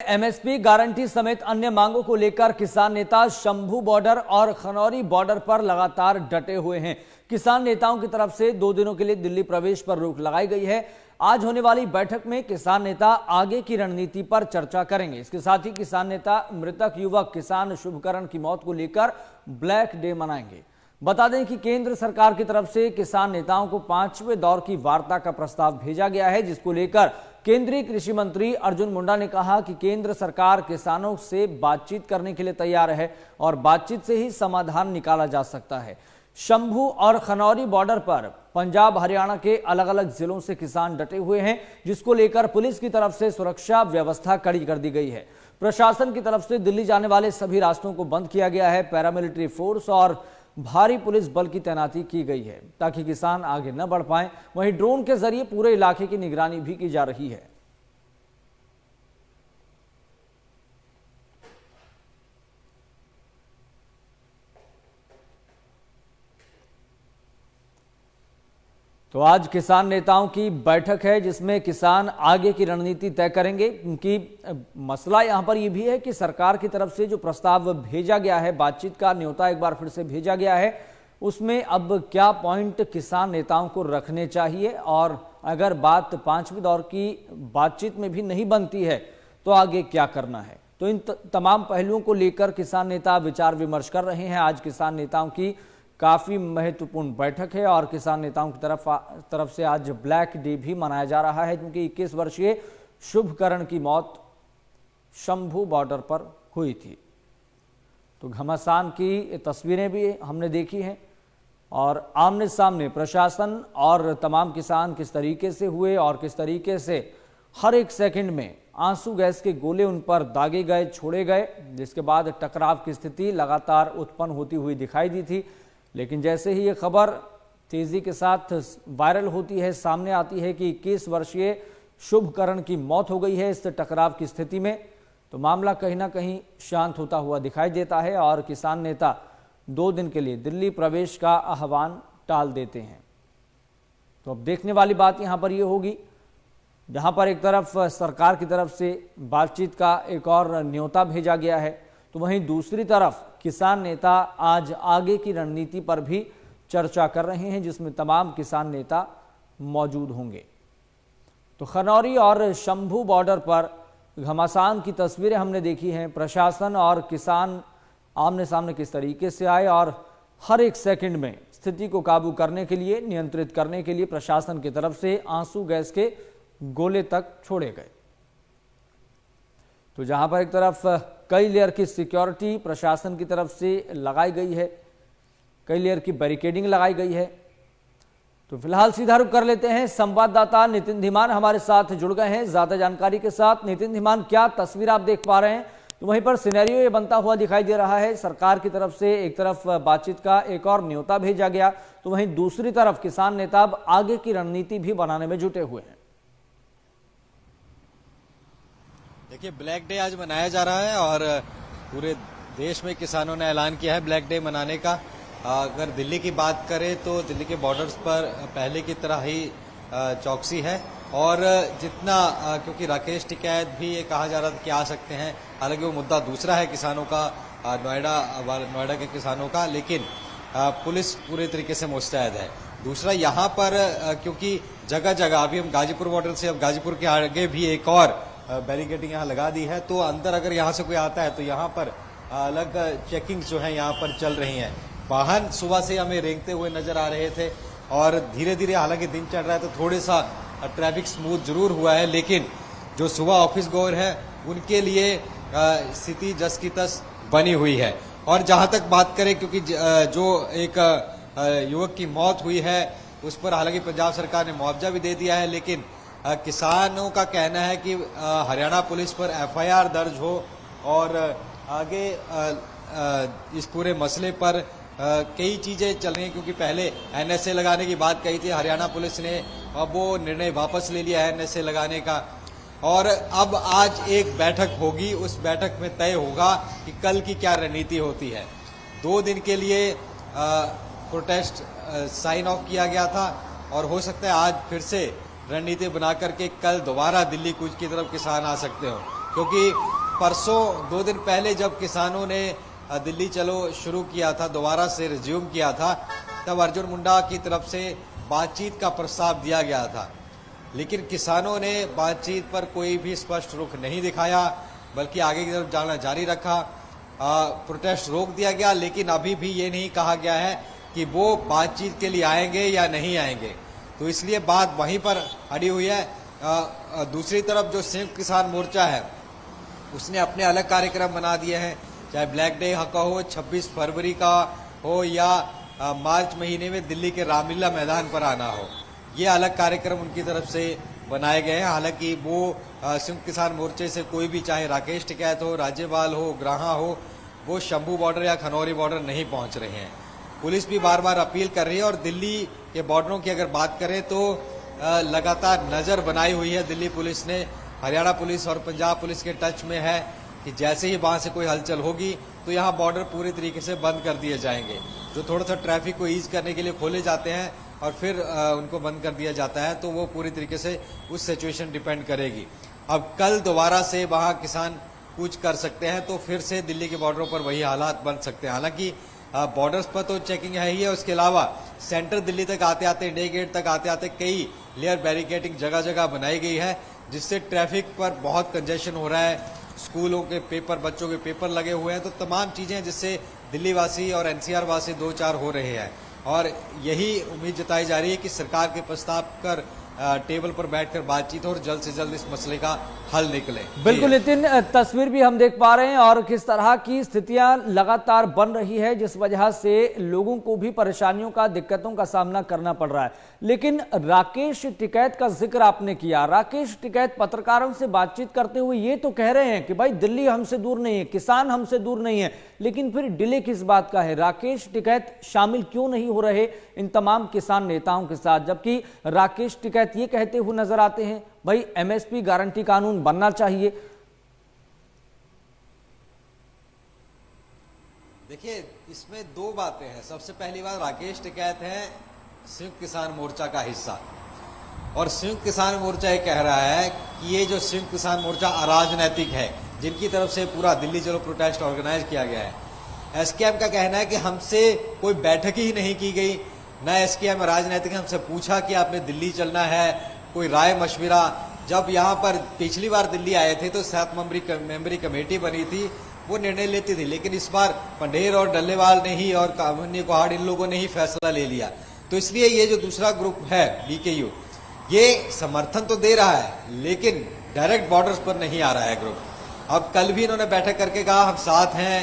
MSP guarantee समेत अन्य मांगों को लेकर किसान नेता शंभू बॉर्डर और खनौरी बॉर्डर पर लगातार डटे हुए हैं। किसान नेताओं की तरफ से 2 दिनों के लिए दिल्ली प्रवेश पर रोक लगाई गई है। आज होने वाली बैठक में किसान नेता आगे की रणनीति पर चर्चा करेंगे। इसके साथ ही किसान नेता मृतक युवक किसान शुभकरण की मौत को लेकर ब्लैक डे मनाएंगे। बता दें कि केंद्र सरकार की तरफ से किसान नेताओं को 5वें दौर की वार्ता का प्रस्ताव भेजा गया है, जिसको लेकर केंद्रीय कृषि मंत्री अर्जुन मुंडा ने कहा कि केंद्र सरकार किसानों से बातचीत करने के लिए तैयार है और बातचीत से ही समाधान निकाला जा सकता है। शंभू और खनौरी बॉर्डर पर पंजाब हरियाणा के अलग अलग जिलों से किसान डटे हुए हैं, जिसको लेकर पुलिस की तरफ से सुरक्षा व्यवस्था कड़ी कर दी गई है। प्रशासन की तरफ से दिल्ली जाने वाले सभी रास्तों को बंद किया गया है। पैरामिलिट्री फोर्स और भारी पुलिस बल की तैनाती की गई है ताकि किसान आगे न बढ़ पाएं। वहीं ड्रोन के जरिए पूरे इलाके की निगरानी भी की जा रही है। तो आज किसान नेताओं की बैठक है, जिसमें किसान आगे की रणनीति तय करेंगे। उनकी मसला यहां पर यह भी है कि सरकार की तरफ से जो प्रस्ताव भेजा गया है, बातचीत का न्योता एक बार फिर से भेजा गया है, उसमें अब क्या पॉइंट किसान नेताओं को रखने चाहिए और अगर बात 5वीं दौर की बातचीत में भी नहीं बनती है तो आगे क्या करना है। तो इन तमाम पहलुओं को लेकर किसान नेता विचार विमर्श कर रहे हैं। आज किसान नेताओं की काफी महत्वपूर्ण बैठक है और किसान नेताओं की तरफ से आज ब्लैक डे भी मनाया जा रहा है, क्योंकि 21 वर्षीय शुभकरण की मौत शंभू बॉर्डर पर हुई थी। तो घमासान की तस्वीरें भी हमने देखी हैं और आमने सामने प्रशासन और तमाम किसान किस तरीके से हुए और किस तरीके से हर एक सेकंड में आंसू गैस के गोले उन पर दागे गए, छोड़े गए, जिसके बाद टकराव की स्थिति लगातार उत्पन्न होती हुई दिखाई दी थी। लेकिन जैसे ही ये खबर तेजी के साथ वायरल होती है, सामने आती है कि 21 वर्षीय शुभकरण की मौत हो गई है इस टकराव की स्थिति में, तो मामला कहीं ना कहीं शांत होता हुआ दिखाई देता है और किसान नेता 2 दिन के लिए दिल्ली प्रवेश का आह्वान टाल देते हैं। तो अब देखने वाली बात यहां पर यह होगी, जहां पर एक तरफ सरकार की तरफ से बातचीत का एक और न्योता भेजा गया है, तो वहीं दूसरी तरफ किसान नेता आज आगे की रणनीति पर भी चर्चा कर रहे हैं, जिसमें तमाम किसान नेता मौजूद होंगे। तो खनौरी और शंभू बॉर्डर पर घमासान की तस्वीरें हमने देखी हैं। प्रशासन और किसान आमने सामने किस तरीके से आए और हर एक सेकंड में स्थिति को काबू करने के लिए, नियंत्रित करने के लिए प्रशासन की तरफ से आंसू गैस के गोले तक छोड़े गए। तो जहां पर एक तरफ कई लेयर की सिक्योरिटी प्रशासन की तरफ से लगाई गई है, कई लेयर की बैरिकेडिंग लगाई गई है। तो फिलहाल सीधा रुख कर लेते हैं, संवाददाता नितिन धीमान हमारे साथ जुड़ गए हैं ज्यादा जानकारी के साथ। नितिन धीमान, क्या तस्वीर आप देख पा रहे हैं? तो वहीं पर सिनेरियो ये बनता हुआ दिखाई दे रहा है, सरकार की तरफ से एक तरफ बातचीत का एक और न्योता भेजा गया, तो वहीं दूसरी तरफ किसान नेता अब आगे की रणनीति भी बनाने में जुटे हुए हैं। देखिए, ब्लैक डे आज मनाया जा रहा है और पूरे देश में किसानों ने ऐलान किया है ब्लैक डे मनाने का। अगर दिल्ली की बात करें तो दिल्ली के बॉर्डर्स पर पहले की तरह ही चौकसी है और जितना क्योंकि राकेश टिकैत भी ये कहा जा रहा था कि आ सकते हैं, हालांकि वो मुद्दा दूसरा है किसानों का, नोएडा के किसानों का, लेकिन पुलिस पूरे तरीके से मुस्तैद है। दूसरा यहाँ पर क्योंकि जगह जगह अभी हम गाजीपुर बॉर्डर से अब गाजीपुर के आगे भी एक और बैरिकेडिंग यहाँ लगा दी है, तो अंदर अगर यहाँ से कोई आता है तो यहाँ पर अलग चेकिंग जो है यहाँ पर चल रही हैं। वाहन सुबह से हमें रेंगते हुए नजर आ रहे थे और धीरे धीरे हालांकि दिन चढ़ रहा है तो थोड़े सा ट्रैफिक स्मूथ जरूर हुआ है, लेकिन जो सुबह ऑफिस गोअर है उनके लिए स्थिति जस की तस बनी हुई है। और जहां तक बात करें, क्योंकि जो एक युवक की मौत हुई है उस पर हालांकि पंजाब सरकार ने मुआवजा भी दे दिया है, लेकिन किसानों का कहना है कि हरियाणा पुलिस पर एफआईआर दर्ज हो और आगे इस पूरे मसले पर कई चीजें चल रही हैं, क्योंकि पहले एनएसए लगाने की बात कही थी हरियाणा पुलिस ने, अब वो निर्णय वापस ले लिया है एनएसए लगाने का। और अब आज एक बैठक होगी, उस बैठक में तय होगा कि कल की क्या रणनीति होती है। 2 दिन के लिए प्रोटेस्ट साइन ऑफ किया गया था और हो सकता है आज फिर से रणनीति बना करके कल दोबारा दिल्ली कूच की तरफ किसान आ सकते हो, क्योंकि परसों 2 दिन पहले जब किसानों ने दिल्ली चलो शुरू किया था, दोबारा से रिज्यूम किया था, तब अर्जुन मुंडा की तरफ से बातचीत का प्रस्ताव दिया गया था, लेकिन किसानों ने बातचीत पर कोई भी स्पष्ट रुख नहीं दिखाया, बल्कि आगे की तरफ जाना जारी रखा। प्रोटेस्ट रोक दिया गया, लेकिन अभी भी ये नहीं कहा गया है कि वो बातचीत के लिए आएंगे या नहीं आएंगे, तो इसलिए बात वहीं पर अड़ी हुई है। दूसरी तरफ जो संयुक्त किसान मोर्चा है उसने अपने अलग कार्यक्रम बना दिए हैं, चाहे ब्लैक डे का हो, 26 फरवरी का हो, या मार्च महीने में दिल्ली के रामलीला मैदान पर आना हो, ये अलग कार्यक्रम उनकी तरफ से बनाए गए हैं। हालांकि वो संयुक्त किसान मोर्चे से कोई भी, चाहे राकेश टिकैत हो, राज्यपाल हो, ग्राहा हो, वो शंभू बॉर्डर या खनौरी बॉर्डर नहीं पहुंच रहे हैं। पुलिस भी बार बार अपील कर रही है, और दिल्ली के बॉर्डरों की अगर बात करें तो लगातार नजर बनाई हुई है दिल्ली पुलिस ने। हरियाणा पुलिस और पंजाब पुलिस के टच में है कि जैसे ही वहां से कोई हलचल होगी तो यहाँ बॉर्डर पूरी तरीके से बंद कर दिए जाएंगे। जो थोड़ा सा ट्रैफिक को ईज करने के लिए खोले जाते हैं और फिर उनको बंद कर दिया जाता है, तो वो पूरी तरीके से उस सिचुएशन डिपेंड करेगी। अब कल दोबारा से वहां किसान कूच कर सकते हैं, तो फिर से दिल्ली के बॉर्डरों पर वही हालात बन सकते हैं। हालांकि बॉर्डर्स पर तो चेकिंग है ही है, उसके अलावा सेंट्रल दिल्ली तक आते आते, इंडिया गेट तक आते आते कई लेयर बैरिकेडिंग जगह जगह बनाई गई है, जिससे ट्रैफिक पर बहुत कंजेशन हो रहा है। स्कूलों के पेपर, बच्चों के पेपर लगे हुए हैं, तो तमाम चीजें जिससे दिल्ली वासी और एनसीआर वासी दो चार हो रहे हैं, और यही उम्मीद जताई जा रही है कि सरकार के प्रस्ताव कर टेबल पर बैठकर बातचीत हो और जल्द से जल्द इस मसले का हल निकले। बिल्कुल नितिन, तस्वीर भी हम देख पा रहे हैं और किस तरह की स्थितियां लगातार बन रही है, जिस वजह से लोगों को भी परेशानियों का, दिक्कतों का सामना करना पड़ रहा है। लेकिन राकेश टिकैत का जिक्र आपने किया। राकेश टिकैत पत्रकारों से बातचीत करते हुए ये तो कह रहे हैं कि भाई दिल्ली हमसे दूर नहीं है, किसान हमसे दूर नहीं है, लेकिन फिर डिले किस बात का है? राकेश टिकैत शामिल क्यों नहीं हो रहे इन तमाम किसान नेताओं के साथ, जबकि राकेश टिकैत ये कहते हुए नजर आते हैं भाई एमएसपी गारंटी कानून बनना चाहिए। देखिए, इसमें दो बातें हैं। सबसे पहली बात, राकेश टिकैत है संयुक्त किसान मोर्चा का हिस्सा, और संयुक्त किसान मोर्चा ये कह रहा है कि ये जो संयुक्त किसान मोर्चा अराजनैतिक है, जिनकी तरफ से पूरा दिल्ली चलो प्रोटेस्ट ऑर्गेनाइज किया गया है। एसकेएम का कहना है कि हमसे कोई बैठक ही नहीं की गई, न एसकेएम राजनीतिक हमसे पूछा कि आपने दिल्ली चलना है, कोई राय मशविरा। जब यहाँ पर पिछली बार दिल्ली आए थे तो 7 मेंबरी कमेटी बनी थी, वो निर्णय लेती थी, लेकिन इस बार पंडेर और डल्लेवाल ने ही और कामिनी कोहाड़, इन लोगों ने ही फैसला ले लिया। तो इसलिए ये जो दूसरा ग्रुप है बीकेयू, ये समर्थन तो दे रहा है, लेकिन डायरेक्ट बॉर्डर्स पर नहीं आ रहा है ग्रुप। अब कल भी इन्होंने बैठक करके कहा हम साथ हैं,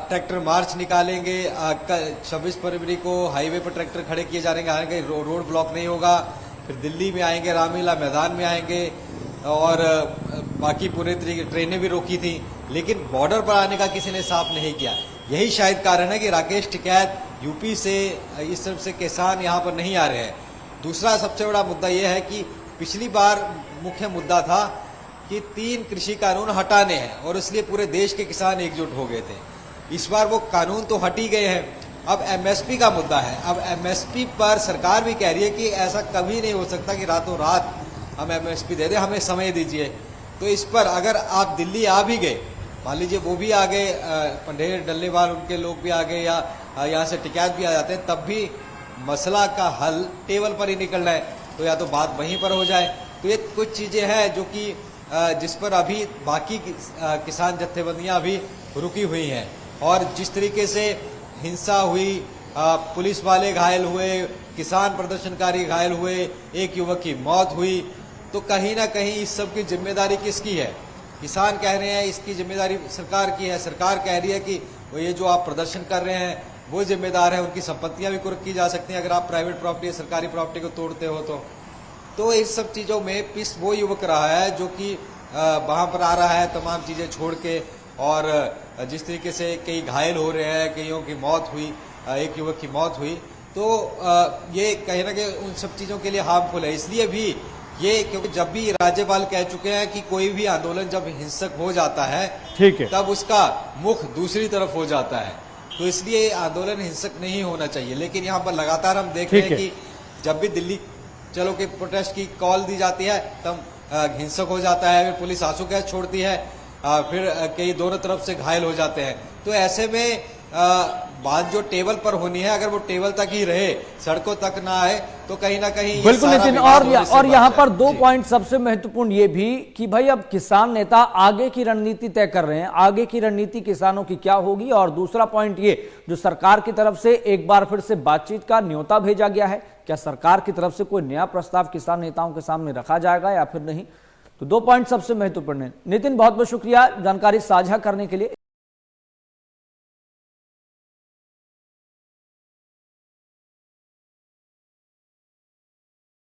ट्रैक्टर मार्च निकालेंगे, 26 फरवरी को हाईवे पर ट्रैक्टर खड़े किए जाएंगे, हालांकि रोड ब्लॉक नहीं होगा, फिर दिल्ली में आएंगे, रामलीला मैदान में आएंगे, और बाकी पूरे तरीके ट्रेनें भी रोकी थी, लेकिन बॉर्डर पर आने का किसी ने साफ नहीं किया। यही शायद कारण है कि राकेश टिकैत यूपी से, इस तरफ से किसान यहाँ पर नहीं आ रहे हैं। दूसरा सबसे बड़ा मुद्दा यह है कि पिछली बार मुख्य मुद्दा था कि 3 कृषि कानून हटाने हैं, और इसलिए पूरे देश के किसान एकजुट हो गए थे। इस बार वो कानून तो हट ही गए हैं। अब एमएसपी का मुद्दा है। अब एमएसपी पर सरकार भी कह रही है कि ऐसा कभी नहीं हो सकता कि रातों रात हम एमएसपी दे दें, हमें समय दीजिए। तो इस पर अगर आप दिल्ली आ भी गए, मान लीजिए वो भी आ गए, पंडेर डल्लेवाल उनके लोग भी आ गए, या यहाँ से टिकैत भी आ जाते हैं, तब भी मसला का हल टेबल पर ही निकलना है, तो या तो बात वहीं पर हो जाए। तो ये कुछ चीजें हैं जो कि जिस पर अभी बाकी किसान जत्थेबंदियां अभी रुकी हुई हैं, और जिस तरीके से हिंसा हुई, पुलिस वाले घायल हुए, किसान प्रदर्शनकारी घायल हुए, एक युवक की मौत हुई, तो कहीं ना कहीं इस सब की जिम्मेदारी किसकी है? किसान कह रहे हैं इसकी जिम्मेदारी सरकार की है, सरकार कह रही है कि वो ये जो आप प्रदर्शन कर रहे हैं वो जिम्मेदार है, उनकी संपत्तियां भी कुर्क की जा सकती हैं अगर आप प्राइवेट प्रॉपर्टी या सरकारी प्रॉपर्टी को तोड़ते हो तो इस सब चीज़ों में पिस वो युवक रहा है जो कि वहाँ पर आ रहा है तमाम चीज़ें छोड़ के, और जिस तरीके से कई घायल हो रहे हैं, कईयों की मौत हुई, एक युवक की मौत हुई, तो ये कहीं ना कहीं उन सब चीज़ों के लिए हार्मफुल है। इसलिए भी ये, क्योंकि जब भी राज्यपाल कह चुके हैं कि कोई भी आंदोलन जब हिंसक हो जाता है, ठीक है, तब उसका मुख दूसरी तरफ हो जाता है, तो इसलिए आंदोलन हिंसक नहीं होना चाहिए। लेकिन यहाँ पर लगातार हम देख रहे हैं कि जब भी दिल्ली चलो कि प्रोटेस्ट की कॉल दी जाती है, तब हिंसक हो जाता है, फिर पुलिस आंसू गैस छोड़ती है, फिर कई दोनों तरफ से घायल हो जाते हैं। तो ऐसे में बात जो टेबल पर होनी है, अगर वो टेबल तक ही रहे, सड़कों तक ना आए, तो कहीं ना कहीं बिल्कुल नितिन, और यहाँ पर दो पॉइंट सबसे महत्वपूर्ण ये भी कि भाई अब किसान नेता आगे की रणनीति तय कर रहे हैं, आगे की रणनीति किसानों की क्या होगी। और दूसरा पॉइंट ये जो सरकार की तरफ से एक बार फिर से बातचीत का न्योता भेजा गया है, क्या सरकार की तरफ से कोई नया प्रस्ताव किसान नेताओं के सामने रखा जाएगा या फिर नहीं। तो दो पॉइंट सबसे महत्वपूर्ण है। नितिन, बहुत बहुत शुक्रिया जानकारी साझा करने के लिए।